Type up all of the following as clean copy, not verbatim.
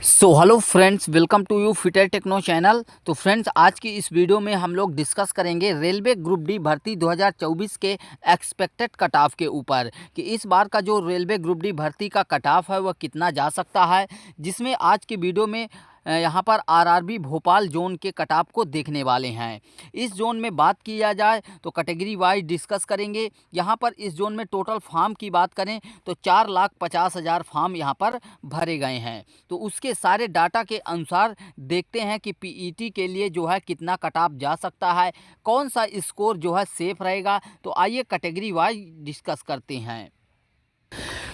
Hello friends, welcome to you fitter techno channel. तो friends, आज की इस वीडियो में हम लोग डिस्कस करेंगे रेलवे ग्रुप डी भर्ती 2024 के एक्सपेक्टेड कट ऑफ के ऊपर कि इस बार का जो रेलवे ग्रुप डी भर्ती का कट ऑफ है वह कितना जा सकता है, जिसमें आज की वीडियो में यहाँ पर आरआरबी भोपाल जोन के कट ऑफ को देखने वाले हैं। इस जोन में बात किया जाए तो कैटेगरी वाइज डिस्कस करेंगे। यहाँ पर इस जोन में टोटल फॉर्म की बात करें तो 4,50,000 फॉर्म यहाँ पर भरे गए हैं। तो उसके सारे डाटा के अनुसार देखते हैं कि पीईटी के लिए जो है कितना कट ऑफ जा सकता है, कौन सा स्कोर जो है सेफ रहेगा। तो आइए कैटेगरी वाइज डिस्कस करते हैं।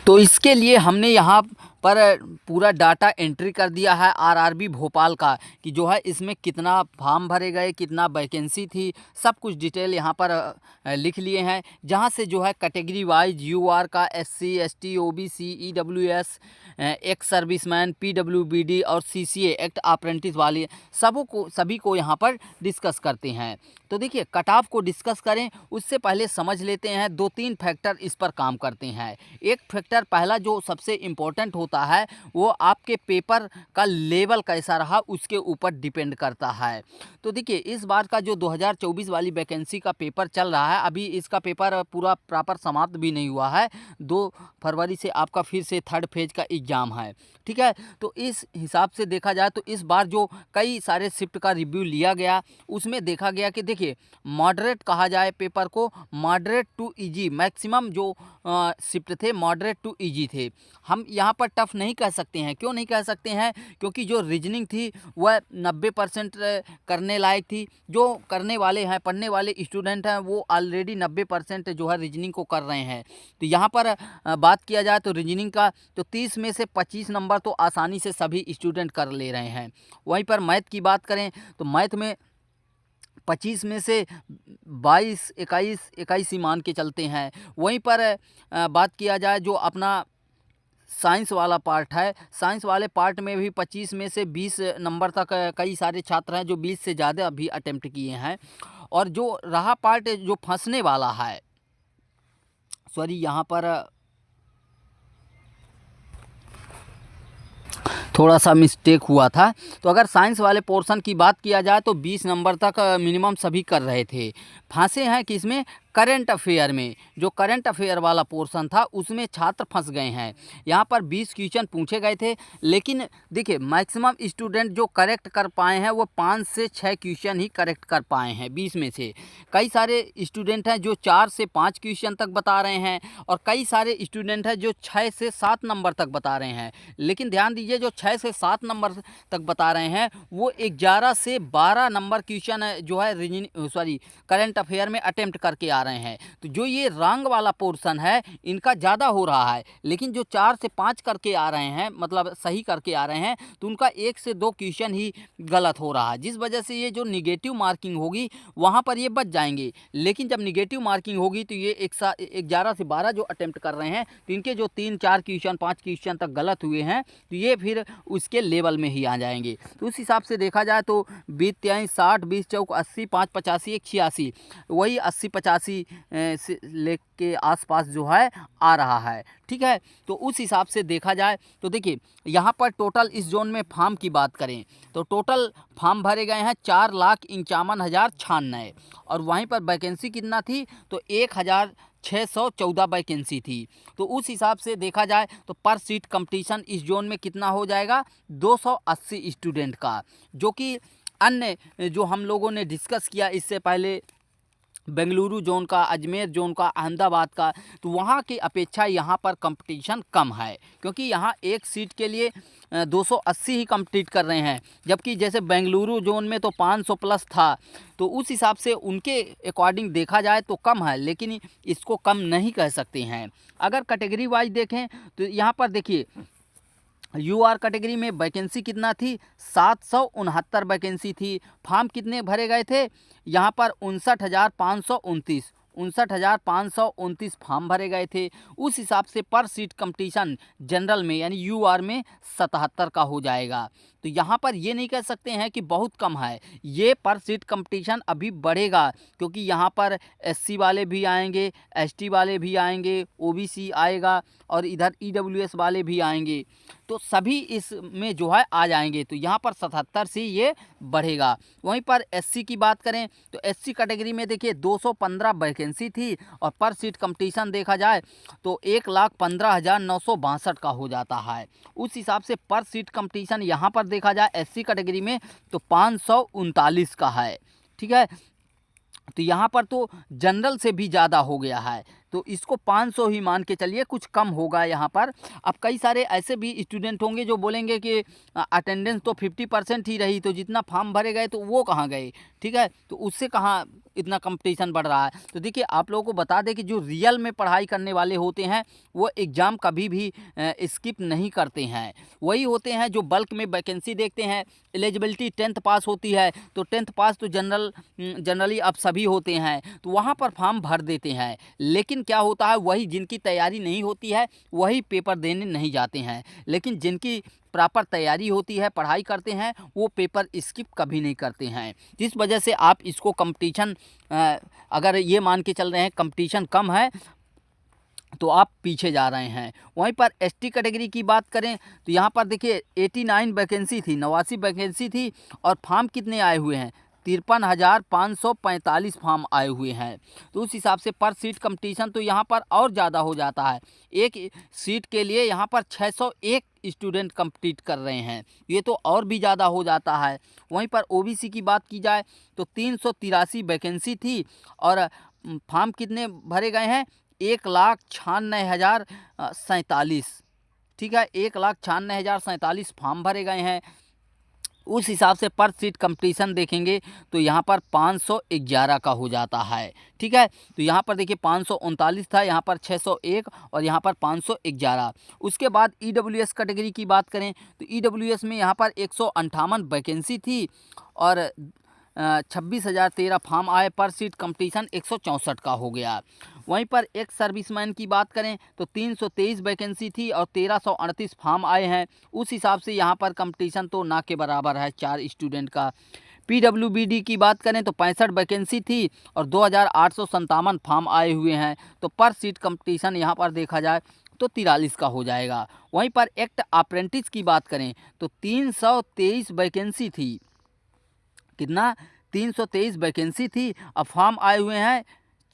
तो इसके लिए हमने यहाँ पर पूरा डाटा एंट्री कर दिया है आरआरबी भोपाल का कि जो है इसमें कितना फॉर्म भरे गए, कितना वैकेंसी थी, सब कुछ डिटेल यहाँ पर लिख लिए हैं। जहाँ से जो है कैटेगरी वाइज यूआर का, SC, ST, OBC, EWS, ex serviceman, PWBD और सीसीए एक्ट अप्रेंटिस वाले सभी को यहाँ पर डिस्कस करते हैं। तो देखिए, कट ऑफ को डिस्कस करें उससे पहले समझ लेते हैं 2-3 फैक्टर इस पर काम करते हैं। एक फैक्टर पहला जो सबसे इम्पोर्टेंट होता है वो आपके पेपर का लेवल कैसा रहा उसके ऊपर डिपेंड करता है। तो देखिए, इस बार का जो 2024 वाली वैकेंसी का पेपर चल रहा है, अभी इसका पेपर पूरा प्रॉपर समाप्त भी नहीं हुआ है। 2 फरवरी से आपका फिर से 3rd फेज का एग्ज़ाम है, ठीक है। तो इस हिसाब से देखा जाए तो इस बार जो कई सारे शिफ्ट का रिव्यू लिया गया उसमें देखा गया कि देखिए, मॉडरेट कहा जाए पेपर को, मॉडरेट टू इजी, मैक्सिमम जो शिफ्ट थे मॉडरेट टू इजी थे। हम यहाँ पर टफ नहीं कह सकते हैं। क्यों नहीं कह सकते हैं? क्योंकि जो रीजनिंग थी वह 90% करने लायक थी। जो करने वाले हैं, पढ़ने वाले स्टूडेंट हैं, वो ऑलरेडी 90% जो है रीजनिंग को कर रहे हैं। तो यहाँ पर बात किया जाए तो रीजनिंग का तो 30 में से 25 नंबर तो आसानी से सभी स्टूडेंट कर ले रहे हैं। वहीं पर मैथ की बात करें तो मैथ में 25 में से 22, 21 ही मान के चलते हैं। वहीं पर बात किया जाए जो अपना साइंस वाला पार्ट है, साइंस वाले पार्ट में भी 25 में से 20 नंबर तक कई सारे छात्र हैं जो 20 से ज़्यादा अभी अटेम्प्ट किए हैं। और जो रहा पार्ट जो फंसने वाला है, सॉरी यहाँ पर थोड़ा सा मिस्टेक हुआ था। तो अगर साइंस वाले पोर्शन की बात किया जाए तो 20 नंबर तक मिनिमम सभी कर रहे थे। फंसे हैं किसमें? करंट अफेयर में। जो करंट अफेयर वाला पोर्शन था उसमें छात्र फंस गए हैं। यहाँ पर 20 क्वेश्चन पूछे गए थे, लेकिन देखिए मैक्सिमम स्टूडेंट जो करेक्ट कर पाए हैं वो 5 से 6 क्वेश्चन ही करेक्ट कर पाए हैं 20 में से। कई सारे स्टूडेंट हैं जो 4 से 5 क्वेश्चन तक बता रहे हैं, और कई सारे स्टूडेंट हैं जो 6 से 7 नंबर तक बता रहे हैं। लेकिन ध्यान दीजिए, जो 6 से 7 नंबर तक बता रहे हैं वो 11 से 12 नंबर क्वेश्चन जो है करंट अफेयर में अटेम्प्ट करके आ रहे हैं। तो जो ये रंग वाला पोर्शन है इनका ज़्यादा हो रहा है, लेकिन जो 4 से 5 करके आ रहे हैं, मतलब सही करके आ रहे हैं, तो उनका 1 से 2 क्वेश्चन ही गलत हो रहा है, जिस वजह से ये जो निगेटिव मार्किंग होगी वहाँ पर ये बच जाएंगे। लेकिन जब निगेटिव मार्किंग होगी तो ये 11 से 12 जो अटेम्प्ट कर रहे हैं तो इनके जो 3-4 क्वेश्चन 5 क्वेश्चन तक गलत हुए हैं तो ये फिर उसके लेवल में ही आ जाएंगे। तो उस हिसाब से देखा जाए तो 20-23, 60, 20 चौक 80, 5 85, 1 86, वही 80-85 से लेके आसपास जो है आ रहा है, ठीक है। तो उस हिसाब से देखा जाए तो देखिए, यहाँ पर टोटल इस जोन में फार्म की बात करें तो टोटल फार्म भरे गए हैं 4,51,096, और वहीं पर वैकेंसी कितना थी तो 1,614 वैकेंसी थी। तो उस हिसाब से देखा जाए तो पर सीट कंपटीशन इस जोन में कितना हो जाएगा? 280 स्टूडेंट का, जो कि अन्य जो हम लोगों ने डिस्कस किया इससे पहले बेंगलुरु जोन का, अजमेर जोन का, अहमदाबाद का, तो वहाँ की अपेक्षा यहाँ पर कंपटीशन कम है, क्योंकि यहाँ एक सीट के लिए 280 ही कंप्लीट कर रहे हैं, जबकि जैसे बेंगलुरु जोन में तो 500 प्लस था। तो उस हिसाब से उनके अकॉर्डिंग देखा जाए तो कम है, लेकिन इसको कम नहीं कह सकते हैं। अगर कैटेगरी वाइज देखें तो यहाँ पर देखिए, यूआर कैटेगरी में वैकेंसी कितना थी? 769 वैकेंसी थी। फॉर्म कितने भरे गए थे? यहाँ पर 59,529 फॉर्म भरे गए थे। उस हिसाब से पर सीट कंपटीशन जनरल में यानी यूआर में 77 का हो जाएगा। तो यहाँ पर ये नहीं कह सकते हैं कि बहुत कम है, ये पर सीट कंपटीशन अभी बढ़ेगा, क्योंकि यहाँ पर एससी वाले भी आएंगे, एसटी वाले भी आएंगे, ओबीसी आएगा, और इधर ईडब्ल्यूएस वाले भी आएंगे। तो सभी इसमें जो है आ जाएंगे। तो यहाँ पर 77 से ये बढ़ेगा। वहीं पर एससी की बात करें तो एससी कैटेगरी में देखिए 215 वैकेंसी थी और पर सीट कंपटीशन देखा जाए तो 1,15,962 का हो जाता है। उस हिसाब से पर सीट कंपटीशन यहाँ पर देखा जाए एससी कैटेगरी में तो 539 का है। ठीक है, तो यहाँ पर तो जनरल से भी ज़्यादा हो गया है, तो इसको 500 ही मान के चलिए, कुछ कम होगा यहाँ पर। अब कई सारे ऐसे भी स्टूडेंट होंगे जो बोलेंगे कि अटेंडेंस तो 50% ही रही, तो जितना फॉर्म भरे गए तो वो कहाँ गए। ठीक है, तो उससे कहाँ इतना कंपटीशन बढ़ रहा है। तो देखिए आप लोगों को बता दें कि जो रियल में पढ़ाई करने वाले होते हैं वो एग्ज़ाम कभी भी स्किप नहीं करते हैं। वही होते हैं जो बल्क में वैकेंसी देखते हैं। एलिजिबिलिटी 10th पास होती है, तो 10th पास तो जनरली अब सभी होते हैं, तो वहाँ पर फॉर्म भर देते हैं। लेकिन क्या होता है, वही जिनकी तैयारी नहीं होती है वही पेपर देने नहीं जाते हैं, लेकिन जिनकी प्रॉपर तैयारी होती है, पढ़ाई करते हैं, वो पेपर स्किप कभी नहीं करते हैं। जिस वजह से आप इसको कंपटीशन अगर ये मान के चल रहे हैं कंपटीशन कम है तो आप पीछे जा रहे हैं। वहीं पर एसटी कैटेगरी की बात करें तो यहाँ पर देखिए 89 वैकेंसी थी, 89 वैकेंसी थी और फॉर्म कितने आए हुए हैं, 53,545 फॉर्म आए हुए हैं। तो उस हिसाब से पर सीट कंपटीशन तो यहाँ पर और ज़्यादा हो जाता है। एक सीट के लिए यहाँ पर 601 स्टूडेंट कंपीट कर रहे हैं, ये तो और भी ज़्यादा हो जाता है। वहीं पर ओबीसी की बात की जाए तो 383 वैकेंसी थी और फॉर्म कितने भरे गए हैं, 1,96,047। ठीक है, 1,96,047 फॉर्म भरे गए हैं। उस हिसाब से पर सीट कंपटीशन देखेंगे तो यहाँ पर 511 का हो जाता है। ठीक है, तो यहाँ पर देखिए 539 था, यहाँ पर 601 और यहाँ पर 511। उसके बाद ईडब्ल्यूएस कैटेगरी की बात करें तो ईडब्ल्यूएस में यहाँ पर 158 वैकेंसी थी और 26,013 फॉर्म आए। पर सीट कंपटीशन 164 का हो गया। वहीं पर एक सर्विसमैन की बात करें तो 323 वैकेंसी थी और 1,338 फॉर्म आए हैं। उस हिसाब से यहाँ पर कंपटीशन तो ना के बराबर है 4 स्टूडेंट का। पीडब्ल्यूबीडी की बात करें तो 65 वैकेंसी थी और 2,857 फॉर्म आए हुए हैं। तो पर सीट कंपटीशन यहाँ पर देखा जाए तो 43 का हो जाएगा। वहीं पर एक्ट अप्रेंटिस की बात करें तो 323 वैकेंसी थी, कितना, 323 वैकेंसी थी, अब फॉर्म आए हुए हैं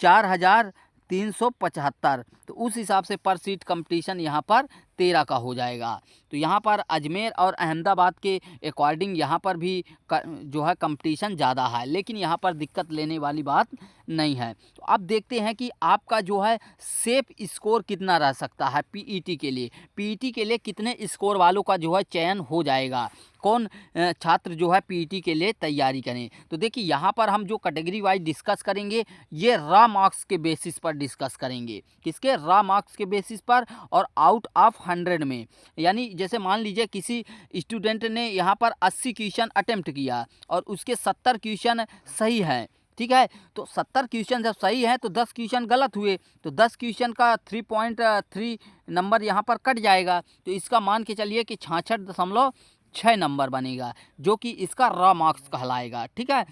4,375। तो उस हिसाब से पर सीट कंपटीशन यहाँ पर 13 का हो जाएगा। तो यहाँ पर अजमेर और अहमदाबाद के अकॉर्डिंग यहाँ पर भी जो है कंपटीशन ज़्यादा है, लेकिन यहाँ पर दिक्कत लेने वाली बात नहीं है। तो अब देखते हैं कि आपका जो है सेफ स्कोर कितना रह सकता है पीईटी के लिए। पीईटी के लिए कितने स्कोर वालों का जो है चयन हो जाएगा, कौन छात्र जो है पीईटी के लिए तैयारी करें। तो देखिए यहाँ पर हम जो कैटेगरी वाइज डिस्कस करेंगे ये रॉ मार्क्स के बेसिस पर डिस्कस करेंगे। किसके, रॉ मार्क्स के बेसिस पर और आउट ऑफ 100 में। यानी जैसे मान लीजिए किसी स्टूडेंट ने यहाँ पर 80 क्वेश्चन अटेम्प्ट किया और उसके 70 क्वेश्चन सही हैं। ठीक है, तो 70 क्वेश्चन जब सही है तो 10 क्वेश्चन गलत हुए, तो 10 क्वेश्चन का 3.3 नंबर यहाँ पर कट जाएगा। तो इसका मान के चलिए कि 66.6 नंबर बनेगा, जो कि इसका रॉ मार्क्स कहलाएगा। ठीक है,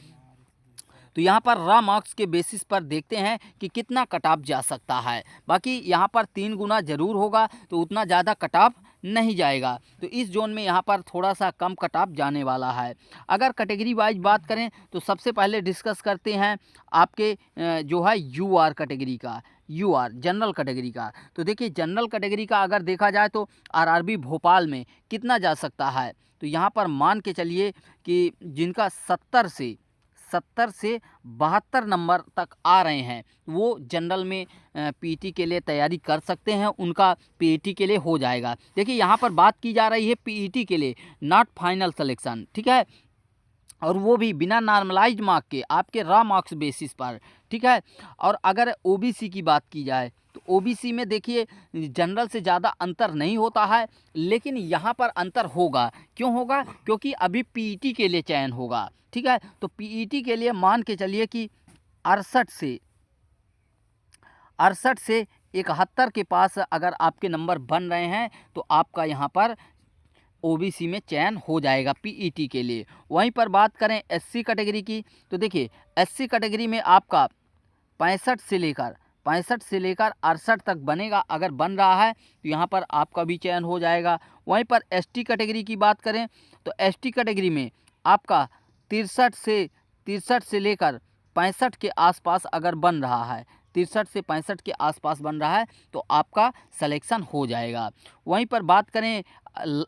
तो यहाँ पर रॉ मार्क्स के बेसिस पर देखते हैं कि कितना कट ऑफ जा सकता है। बाकी यहाँ पर 3 गुना ज़रूर होगा, तो उतना ज़्यादा कट ऑफ नहीं जाएगा। तो इस जोन में यहाँ पर थोड़ा सा कम कट ऑफ जाने वाला है। अगर कैटेगरी वाइज बात करें तो सबसे पहले डिस्कस करते हैं आपके जो है यूआर कैटेगरी का, यूआर जनरल कैटेगरी का। तो देखिए जनरल कैटेगरी का अगर देखा जाए तो आरआरबी भोपाल में कितना जा सकता है, तो यहाँ पर मान के चलिए कि जिनका 70 से 72 नंबर तक आ रहे हैं वो जनरल में पीईटी के लिए तैयारी कर सकते हैं, उनका पीईटी के लिए हो जाएगा। देखिए यहाँ पर बात की जा रही है पीईटी के लिए, नॉट फाइनल सिलेक्शन। ठीक है, और वो भी बिना नॉर्मलाइज्ड मार्क के, आपके रॉ मार्क्स बेसिस पर। ठीक है, और अगर ओबीसी की बात की जाए तो ओबीसी में देखिए जनरल से ज़्यादा अंतर नहीं होता है, लेकिन यहाँ पर अंतर होगा। क्यों होगा, क्योंकि अभी पीईटी के लिए चयन होगा। ठीक है, तो पीईटी के लिए मान के चलिए कि 68 से 71 के पास अगर आपके नंबर बन रहे हैं तो आपका यहाँ पर ओबीसी में चयन हो जाएगा पीईटी के लिए। वहीं पर बात करें एससी कैटेगरी की तो देखिए एससी कैटेगरी में आपका 65 से लेकर 65 से लेकर 68 तक बनेगा। अगर बन रहा है तो यहाँ पर आपका भी चयन हो जाएगा। वहीं पर एसटी कैटेगरी की बात करें तो एसटी कैटेगरी में आपका 63 से लेकर 65 के आसपास अगर बन रहा है, 63 से 65 के आसपास बन रहा है तो आपका सिलेक्शन हो जाएगा। वहीं पर बात करें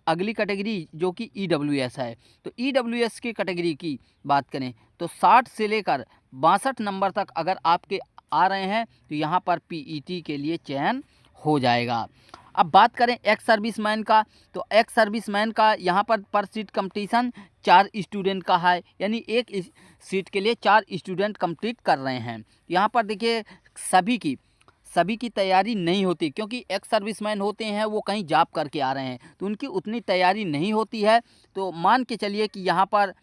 अगली कैटेगरी जो कि ईडब्ल्यूएस है, तो ईडब्ल्यूएस की कैटेगरी की बात करें तो 60 से लेकर 62 नंबर तक अगर आपके आ रहे हैं तो यहाँ पर पीईटी के लिए चयन हो जाएगा। अब बात करें एक्स सर्विसमैन का, तो एक्स सर्विसमैन का यहाँ पर सीट कंपटीशन 4 स्टूडेंट का है, यानी एक सीट के लिए 4 स्टूडेंट कंप्लीट कर रहे हैं। यहाँ पर देखिए सभी की तैयारी नहीं होती, क्योंकि एक्स सर्विसमैन होते हैं वो कहीं जॉब करके आ रहे हैं तो उनकी उतनी तैयारी नहीं होती है। तो मान के चलिए कि यहाँ पर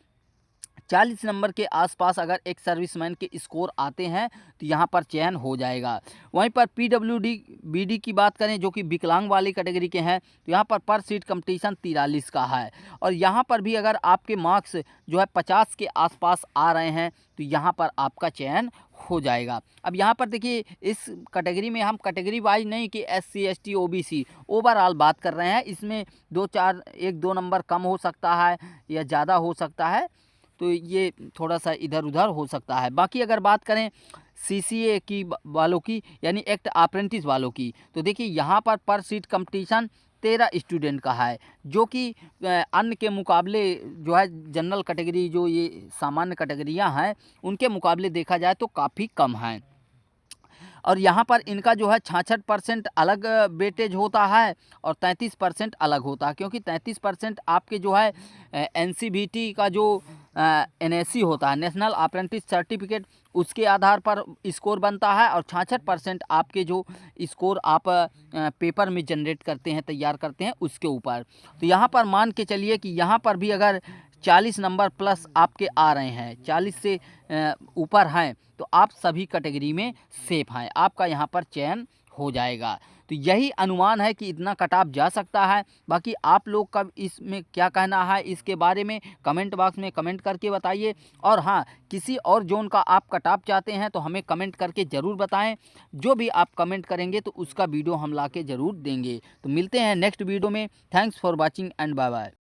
40 नंबर के आसपास अगर एक सर्विसमैन के स्कोर आते हैं तो यहाँ पर चयन हो जाएगा। वहीं पर पीडब्ल्यूडी बीडी की बात करें जो कि विकलांग वाली कैटेगरी के हैं तो यहाँ पर सीट कंपटीशन 43 का है, और यहाँ पर भी अगर आपके मार्क्स जो है 50 के आसपास आ रहे हैं तो यहाँ पर आपका चयन हो जाएगा। अब यहाँ पर देखिए इस कैटेगरी में हम कैटेगरी वाइज नहीं कि SC ST OBC ओवरऑल बात कर रहे हैं, इसमें 1-2 नंबर कम हो सकता है या ज़्यादा हो सकता है, तो ये थोड़ा सा इधर उधर हो सकता है। बाकी अगर बात करें CCA की वालों की यानी एक्ट अप्रेंटिस वालों की, तो देखिए यहाँ पर सीट कंपटीशन 13 स्टूडेंट का है, जो कि अन्य के मुकाबले जो है जनरल कैटेगरी जो ये सामान्य कैटेगरियाँ हैं उनके मुकाबले देखा जाए तो काफ़ी कम हैं। और यहाँ पर इनका जो है 66% अलग वेटेज होता है और 33% अलग होता है, क्योंकि 33% आपके जो है NCVT का जो NSC होता है, नेशनल अप्रेंटिस सर्टिफिकेट, उसके आधार पर स्कोर बनता है, और 66% आपके जो स्कोर आप पेपर में जनरेट करते हैं, तैयार करते हैं, उसके ऊपर। तो यहाँ पर मान के चलिए कि यहाँ पर भी अगर 40 नंबर प्लस आपके आ रहे हैं, 40 से ऊपर हैं, तो आप सभी कैटेगरी में सेफ हैं, आपका यहाँ पर चयन हो जाएगा। तो यही अनुमान है कि इतना कट ऑफ जा सकता है। बाकी आप लोग का इसमें क्या कहना है इसके बारे में कमेंट बॉक्स में कमेंट करके बताइए। और हाँ, किसी और जोन का आप कट ऑफ चाहते हैं तो हमें कमेंट करके ज़रूर बताएं। जो भी आप कमेंट करेंगे तो उसका वीडियो हम ला के ज़रूर देंगे। तो मिलते हैं नेक्स्ट वीडियो में। Thanks for watching and bye bye.